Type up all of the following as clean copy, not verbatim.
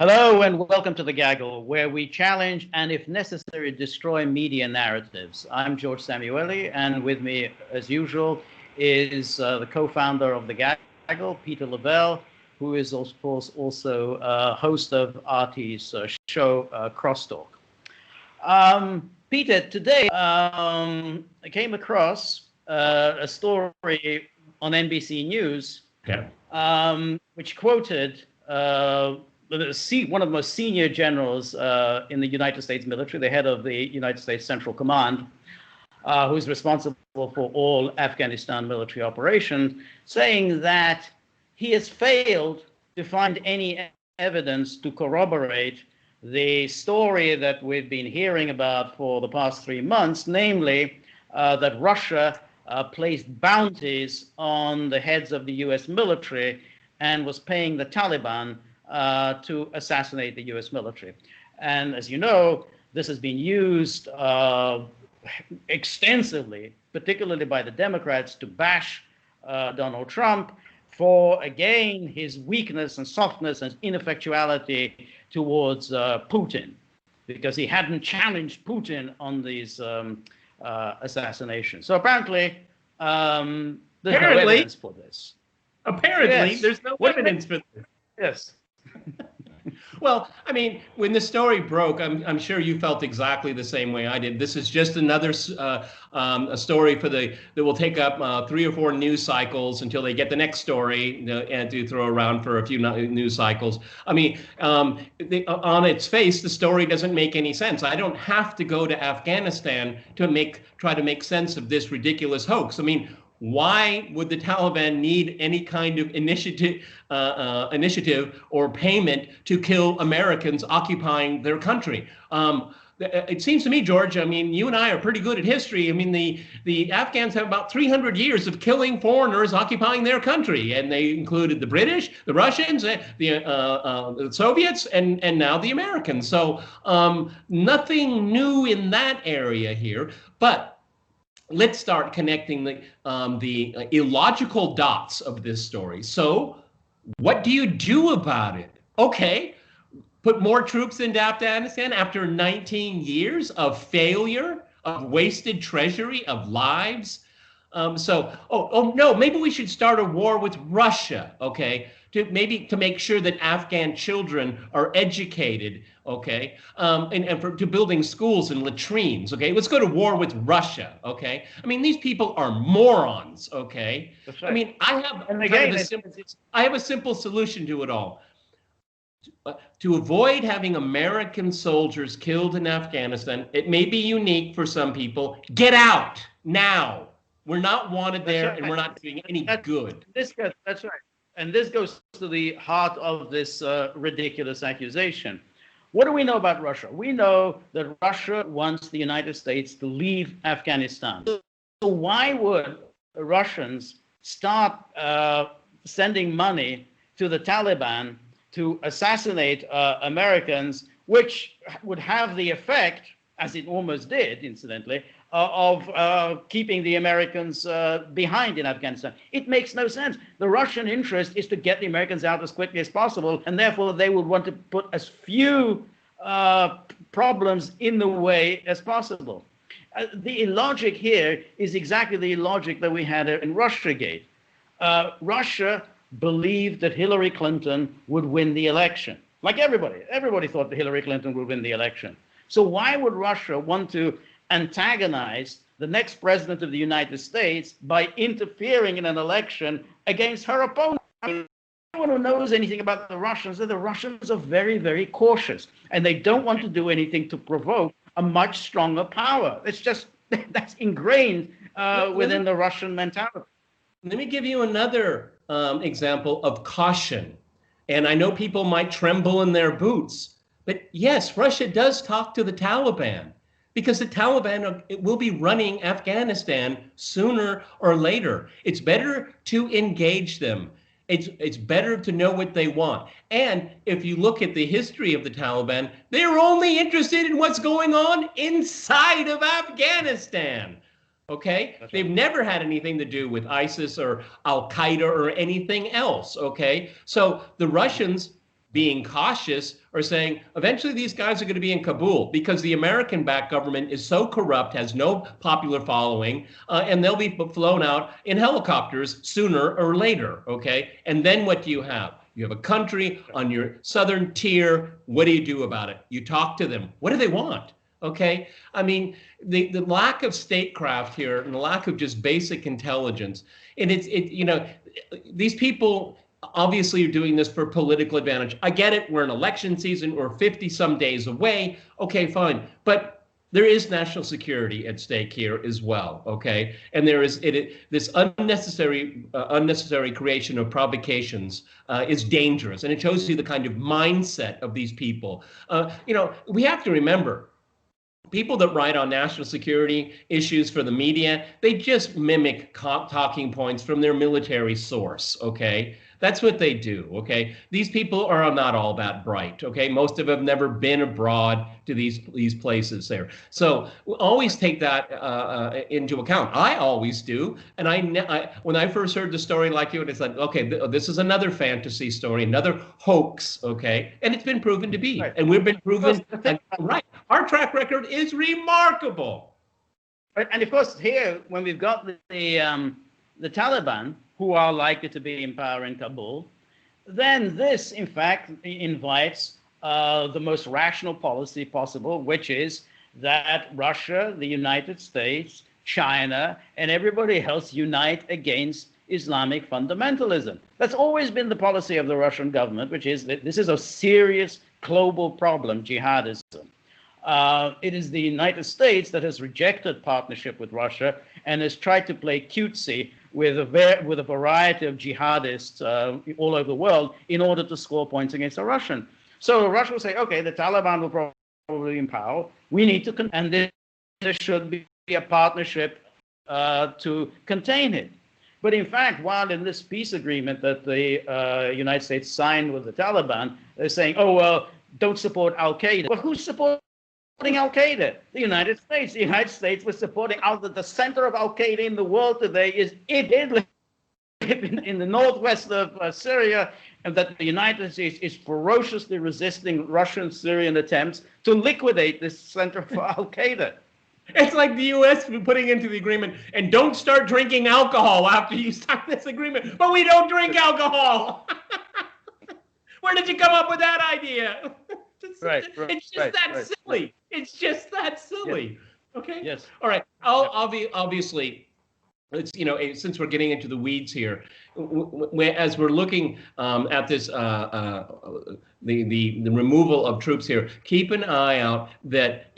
Hello and welcome to The Gaggle, where we challenge and, if necessary, destroy media narratives. I'm George Szamuely, and with me, as usual, is the co-founder of The Gaggle, Peter Lavelle, who is, of course, also host of RT's show, Crosstalk. Peter, today I came across a story on NBC News, which quoted one of the most senior generals in the United States military, the head of the United States Central Command, who's responsible for all Afghanistan military operations, saying that he has failed to find any evidence to corroborate the story that we've been hearing about for the past 3 months, namely that Russia placed bounties on the heads of the US military and was paying the Taliban to assassinate the US military. And as you know, this has been used extensively, particularly by the Democrats, to bash Donald Trump for, again, his weakness and softness and ineffectuality towards Putin, because he hadn't challenged Putin on these assassinations. So apparently, there's no evidence for this. Apparently, there's no evidence for this. Yes. Well, I mean, when the story broke, I'm sure you felt exactly the same way I did. This is just another a story that will take up 3 or 4 news cycles until they get the next story and to throw around for a few news cycles. I mean, on its face, the story doesn't make any sense. I don't have to go to Afghanistan to try to make sense of this ridiculous hoax. I mean, why would the Taliban need any kind of initiative or payment to kill Americans occupying their country? It seems to me, George, I mean, you and I are pretty good at history. I mean, the Afghans have about 300 years of killing foreigners occupying their country, and they included the British, the Russians, the Soviets, and now the Americans. So nothing new in that area here, but let's start connecting the illogical dots of this story. So what do you do about it? Okay, put more troops into Afghanistan after 19 years of failure, of wasted treasury, of lives. No, maybe we should start a war with Russia, okay, to make sure that Afghan children are educated, okay, to building schools and latrines, okay. Let's go to war with Russia, okay. I mean, these people are morons, okay. That's right. I mean, I have a simple solution to it all. To avoid having American soldiers killed in Afghanistan, it may be unique for some people. Get out now. We're not wanted there, and we're not doing any good. That's right. And this goes to the heart of this ridiculous accusation. What do we know about Russia? We know that Russia wants the United States to leave Afghanistan. So why would the Russians start sending money to the Taliban to assassinate Americans, which would have the effect, as it almost did, incidentally, of keeping the Americans behind in Afghanistan? It makes no sense. The Russian interest is to get the Americans out as quickly as possible, and therefore they would want to put as few problems in the way as possible. The illogic here is exactly the illogic that we had in Russiagate. Russia believed that Hillary Clinton would win the election. Like everybody thought that Hillary Clinton would win the election. So why would Russia want to antagonize the next president of the United States by interfering in an election against her opponent? Anyone who knows anything about the Russians, the Russians are very, very cautious, and they don't want to do anything to provoke a much stronger power. It's just, that's ingrained within the Russian mentality. Let me give you another example of caution. And I know people might tremble in their boots, but yes, Russia does talk to the Taliban, because the Taliban will be running Afghanistan sooner or later. It's better to engage them. It's better to know what they want. And if you look at the history of the Taliban, they're only interested in what's going on inside of Afghanistan. Okay? That's They've never had anything to do with ISIS or Al-Qaeda or anything else. Okay? So the Russians being cautious are saying eventually these guys are going to be in Kabul because the American-backed government is so corrupt, has no popular following, and they'll be flown out in helicopters sooner or later, okay? And then what do you have? You have a country on your southern tier. What do you do about it? You talk to them. What do they want? Okay? I mean, the lack of statecraft here and the lack of just basic intelligence, and these people obviously are doing this for political advantage. I get it. We're in election season. We're 50 some days away. Okay, fine. But there is national security at stake here as well. Okay, and there is this unnecessary creation of provocations is dangerous, and it shows you the kind of mindset of these people. We have to remember, people that write on national security issues for the media, they just mimic talking points from their military source, okay? That's what they do, okay? These people are not all that bright, okay? Most of them have never been abroad to these places there. So always take that into account. I always do. And when I first heard the story like you, it's like, okay, this is another fantasy story, another hoax, okay? And it's been proven to be. Right. And we've been proven right. Our track record is remarkable. And of course, here, when we've got the Taliban, who are likely to be in power in Kabul, then this, in fact, invites the most rational policy possible, which is that Russia, the United States, China, and everybody else unite against Islamic fundamentalism. That's always been the policy of the Russian government, which is that this is a serious global problem, jihadism. It is the United States that has rejected partnership with Russia and has tried to play cutesy with a variety of jihadists all over the world in order to score points against the Russian. So Russia will say, okay, the Taliban will probably be in power. We need to, and there should be a partnership to contain it. But in fact, while in this peace agreement that the United States signed with the Taliban, they're saying, oh, well, don't support Al-Qaeda. Well, who's supporting Al-Qaeda? The United States. The United States was supporting the center of Al-Qaeda in the world today is Idlib in the northwest of Syria, and that the United States is ferociously resisting Russian-Syrian attempts to liquidate this center for Al-Qaeda. It's like the U.S. putting into the agreement, and don't start drinking alcohol after you sign this agreement. But we don't drink alcohol. Where did you come up with that idea? It's just that silly. It's just that silly. Yes. Okay. Yes. All right. Obviously, it's since we're getting into the weeds here, as we're looking at this the removal of troops here, keep an eye out that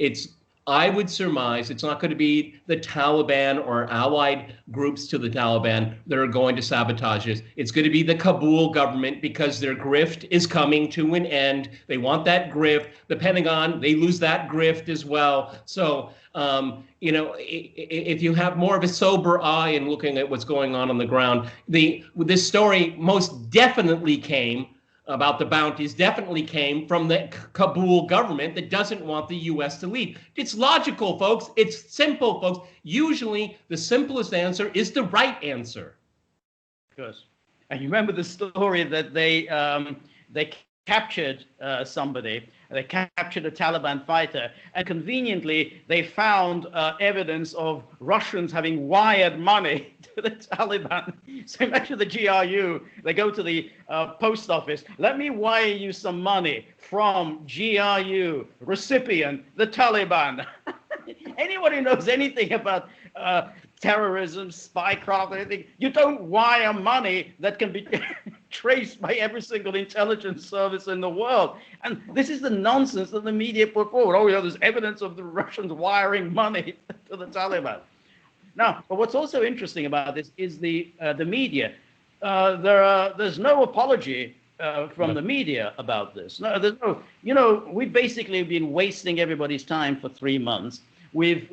I would surmise it's not going to be the Taliban or allied groups to the Taliban that are going to sabotage this. It's going to be the Kabul government because their grift is coming to an end. They want that grift. The Pentagon, they lose that grift as well. So, if you have more of a sober eye in looking at what's going on the ground, this story most definitely came about the bounties definitely came from the Kabul government that doesn't want the U.S. to lead. It's logical, folks. It's simple, folks. Usually, the simplest answer is the right answer. Good. And you remember the story that they captured somebody. They captured a Taliban fighter, and conveniently, they found evidence of Russians having wired money to the Taliban. So imagine the GRU, they go to the post office, let me wire you some money from GRU, recipient, the Taliban. Anyone who knows anything about terrorism, spycraft, anything, you don't wire money that can be traced by every single intelligence service in the world. And this is the nonsense that the media put forward. Oh, there's evidence of the Russians wiring money to the Taliban. Now, but what's also interesting about this is the media. There's no apology from the media about this. No, there's no. We've basically been wasting everybody's time for 3 months. We've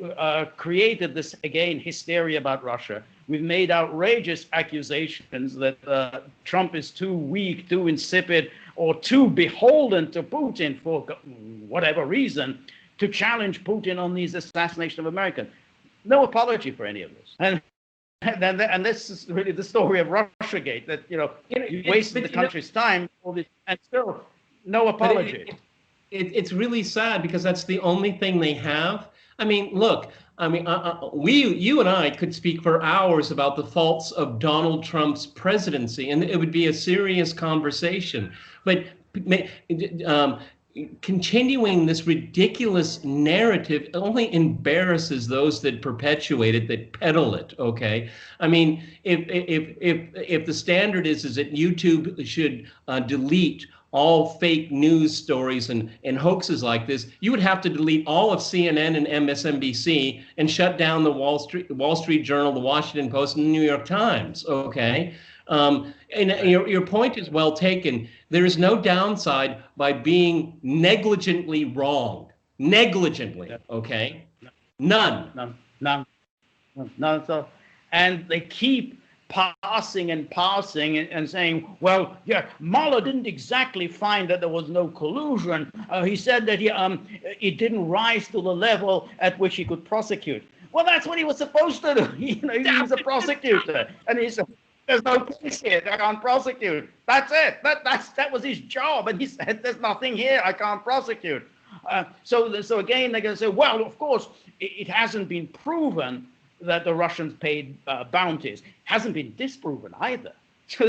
created this, again, hysteria about Russia. We've made outrageous accusations that Trump is too weak, too insipid, or too beholden to Putin for whatever reason to challenge Putin on these assassination of Americans. No apology for any of this. And this is really the story of Russiagate, that, you wasted the country's time, and still No But apology. it's really sad because that's the only thing they have. I mean, look, I mean, you and I could speak for hours about the faults of Donald Trump's presidency, and it would be a serious conversation. But um, continuing this ridiculous narrative only embarrasses those that perpetuate it, that peddle it. Okay, I mean, if the standard is that YouTube should delete all fake news stories and hoaxes like this, you would have to delete all of CNN and MSNBC and shut down the Wall Street Journal, the Washington Post, and the New York Times. Okay, and your point is well taken. There is no downside by being negligently wrong. Negligently, okay? None. No, no, no, no. So, and they keep passing and saying, well, yeah, Mueller didn't exactly find that there was no collusion. He said that it didn't rise to the level at which he could prosecute. Well, that's what he was supposed to do. He was a prosecutor, and he said, "There's no case here. I can't prosecute." That's it. That was his job, and he said, "There's nothing here. I can't prosecute." So again, they're going to say, "Well, of course, it hasn't been proven that the Russians paid bounties. It hasn't been disproven either." So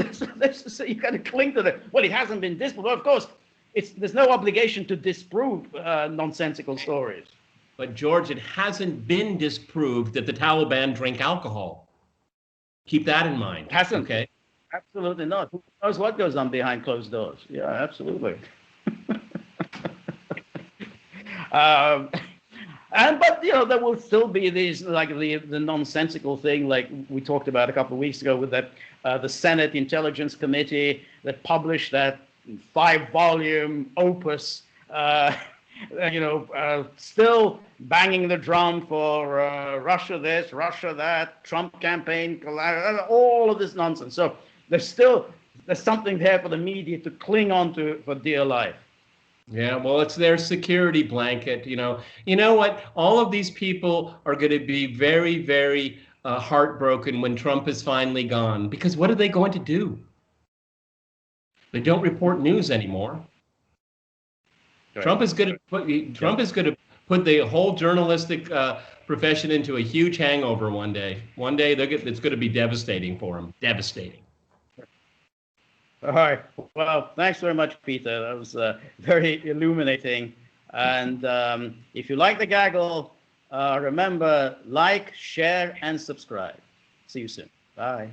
you got to cling to that. Well, it hasn't been disproven. Well, of course, there's no obligation to disprove nonsensical stories. But George, it hasn't been disproved that the Taliban drink alcohol. Keep that in mind. Hasn't. Okay. Absolutely not. Who knows what goes on behind closed doors? Yeah, absolutely. But there will still be these, like the nonsensical thing, like we talked about a couple of weeks ago with that the Senate Intelligence Committee that published that 5-volume opus. Still banging the drum for Russia this, Russia that, Trump campaign, all of this nonsense. So there's something there for the media to cling on to for dear life. Yeah, well, it's their security blanket. You know what? All of these people are going to be very, very heartbroken when Trump is finally gone, because what are they going to do? They don't report news anymore. Right. Trump is going to put the whole journalistic profession into a huge hangover one day. One day it's going to be devastating for him. Devastating. All right. Well, thanks very much, Peter. That was very illuminating. And if you like the gaggle, remember, like, share, and subscribe. See you soon. Bye.